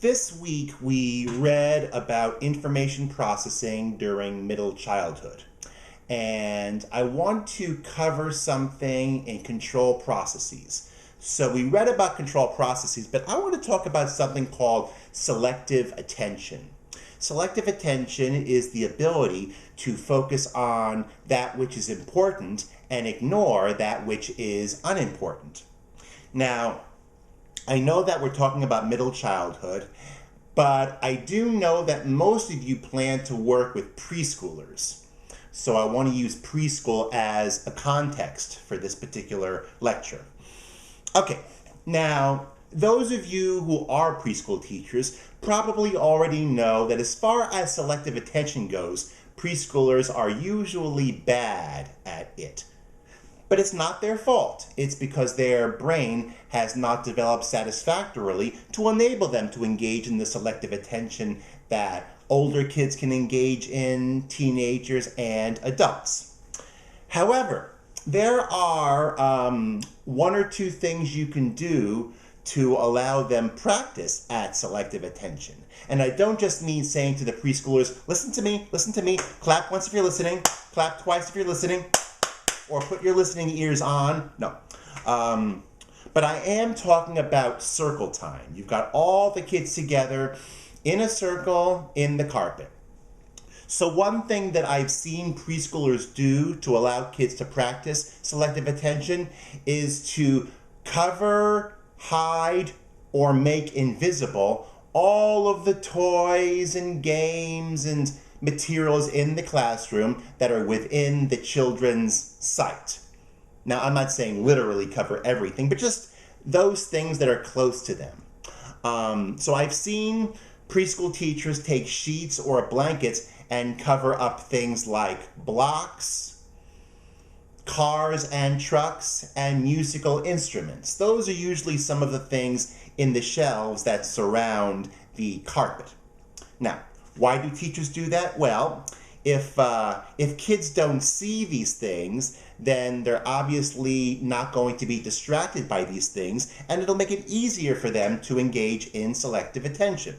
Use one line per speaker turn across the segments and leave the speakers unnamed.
This week we read about information processing during middle childhood. And I want to cover something in control processes. So we read about control processes, but I want to talk about something called selective attention. Selective attention is the ability to focus on that which is important and ignore that which is unimportant. Now, I know that we're talking about middle childhood, but I do know that most of you plan to work with preschoolers. So I want to use preschool as a context for this particular lecture. Okay, now those of you who are preschool teachers probably already know that as far as selective attention goes, preschoolers are usually bad at it. But it's not their fault. It's because their brain has not developed satisfactorily to enable them to engage in the selective attention that older kids can engage in, teenagers and adults. However, there are one or two things you can do to allow them practice at selective attention. And I don't just mean saying to the preschoolers, listen to me, clap once if you're listening, clap twice if you're listening, or put your listening ears on. No. But I am talking about circle time. You've got all the kids together in a circle in the carpet. So one thing that I've seen preschoolers do to allow kids to practice selective attention is to cover, hide, or make invisible all of the toys and games and materials in the classroom that are within the children's sight. Now, I'm not saying literally cover everything, but just those things that are close to them. So I've seen preschool teachers take sheets or blankets and cover up things like blocks, cars and trucks, and musical instruments. Those are usually some of the things in the shelves that surround the carpet. Now, why do teachers do that? Well, if kids don't see these things, then they're obviously not going to be distracted by these things, and it'll make it easier for them to engage in selective attention.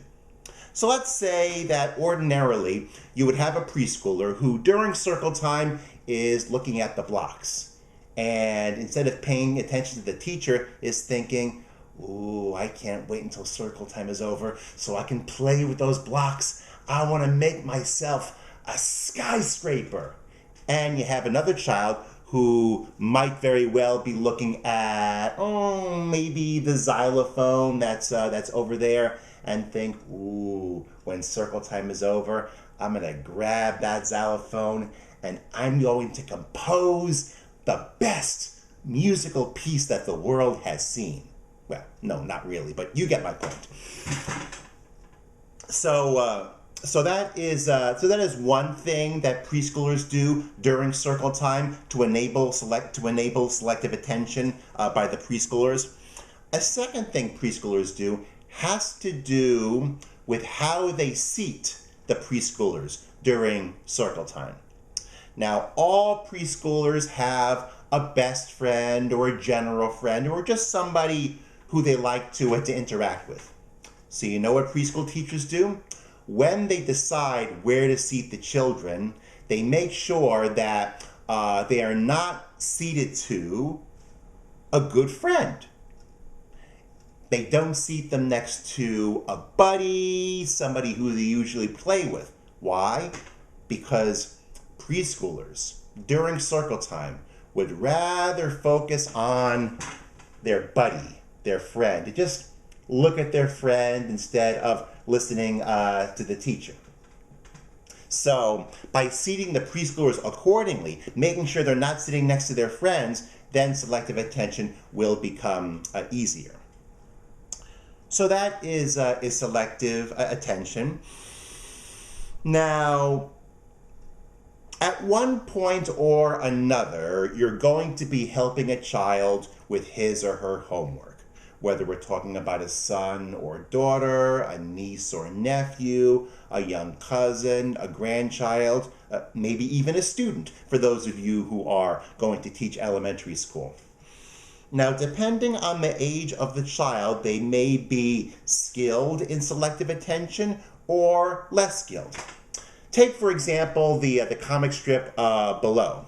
So let's say that ordinarily you would have a preschooler who during circle time is looking at the blocks, and instead of paying attention to the teacher is thinking, ooh, I can't wait until circle time is over so I can play with those blocks. I want to make myself a skyscraper. And you have another child who might very well be looking at, maybe the xylophone that's over there and think, ooh, when circle time is over, I'm going to grab that xylophone and I'm going to compose the best musical piece that the world has seen. Well, no, not really, but you get my point. So that is one thing that preschoolers do during circle time to enable selective attention by the preschoolers. A second thing preschoolers do has to do with how they seat the preschoolers during circle time. Now, all preschoolers have a best friend or a general friend or just somebody who they like to interact with. So you know what preschool teachers do? When they decide where to seat the children, they make sure that they are not seated to a good friend. They don't seat them next to a buddy, somebody who they usually play with. Why? Because preschoolers during circle time would rather focus on their buddy, their friend, to just look at their friend instead of listening to the teacher. So by seating the preschoolers accordingly, making sure they're not sitting next to their friends, then selective attention will become easier. So that is selective attention. Now, at one point or another, you're going to be helping a child with his or her homework. Whether we're talking about a son or daughter, a niece or nephew, a young cousin, a grandchild, maybe even a student, for those of you who are going to teach elementary school. Now, depending on the age of the child, they may be skilled in selective attention or less skilled. Take, for example, the comic strip Below.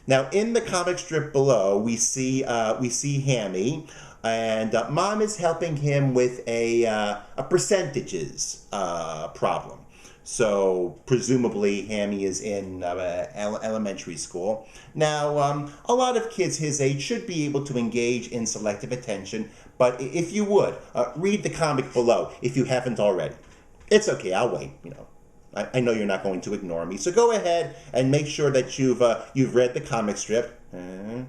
Now, in the comic strip Below, we see Hammy, and Mom is helping him with a percentages problem. So presumably Hammy is in elementary school. Now, a lot of kids his age should be able to engage in selective attention, but if you would, read the comic Below if you haven't already. It's okay, I'll wait, I know you're not going to ignore me, so go ahead and make sure that you've read the comic strip. I'm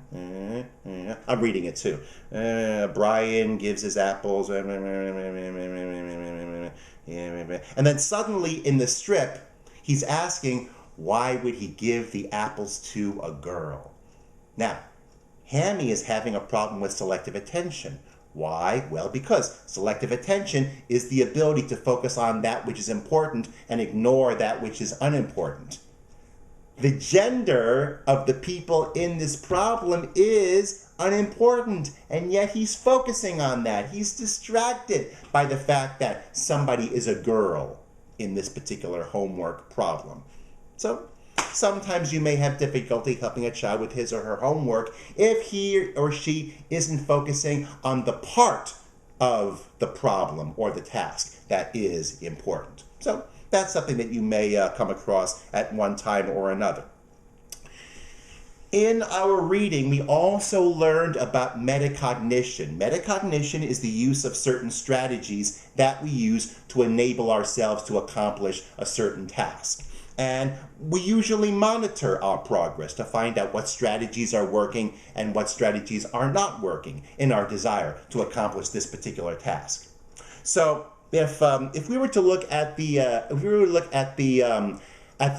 reading it too. Brian gives his apples. And then suddenly in the strip, he's asking, why would he give the apples to a girl? Now, Hammy is having a problem with selective attention. Why? Well, because selective attention is the ability to focus on that which is important and ignore that which is unimportant. The gender of the people in this problem is unimportant, and yet he's focusing on that. He's distracted by the fact that somebody is a girl in this particular homework problem. So sometimes you may have difficulty helping a child with his or her homework if he or she isn't focusing on the part of the problem or the task that is important. So that's something that you may come across at one time or another. In our reading, we also learned about metacognition. Metacognition is the use of certain strategies that we use to enable ourselves to accomplish a certain task. And we usually monitor our progress to find out what strategies are working and what strategies are not working in our desire to accomplish this particular task. So if we were to look at the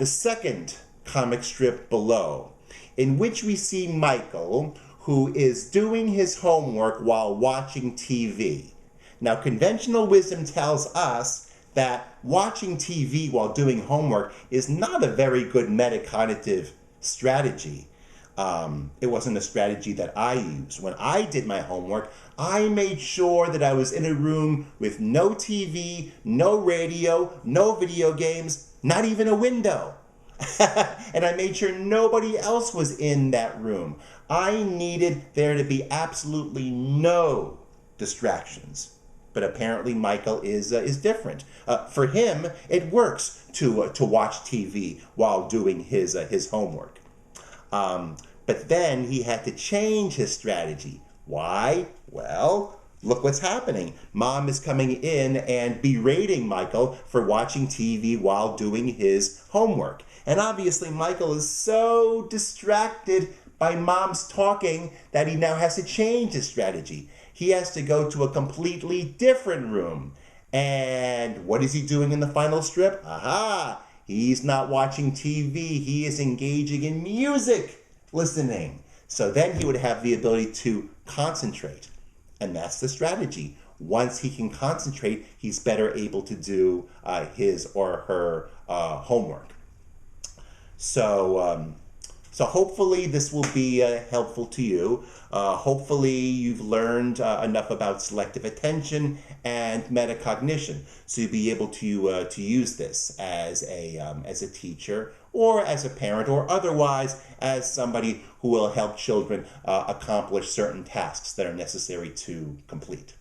second comic strip Below, in which we see Michael, who is doing his homework while watching TV. Now, conventional wisdom tells us that watching TV while doing homework is not a very good metacognitive strategy. It wasn't a strategy that I used. When I did my homework, I made sure that I was in a room with no TV, no radio, no video games, not even a window. And I made sure nobody else was in that room. I needed there to be absolutely no distractions. But apparently Michael is different. For him, it works to watch TV while doing his homework. But then he had to change his strategy. Why? Well, look what's happening. Mom is coming in and berating Michael for watching TV while doing his homework. And obviously Michael is so distracted by Mom's talking that he now has to change his strategy. He has to go to a completely different room. And what is he doing in the final strip? Aha! He's not watching TV. He is engaging in music listening. So then he would have the ability to concentrate. And that's the strategy. Once he can concentrate, he's better able to do his or her homework. So hopefully this will be helpful to you. Hopefully you've learned enough about selective attention and metacognition, so you'll be able to use this as a teacher or as a parent or otherwise as somebody who will help children accomplish certain tasks that are necessary to complete.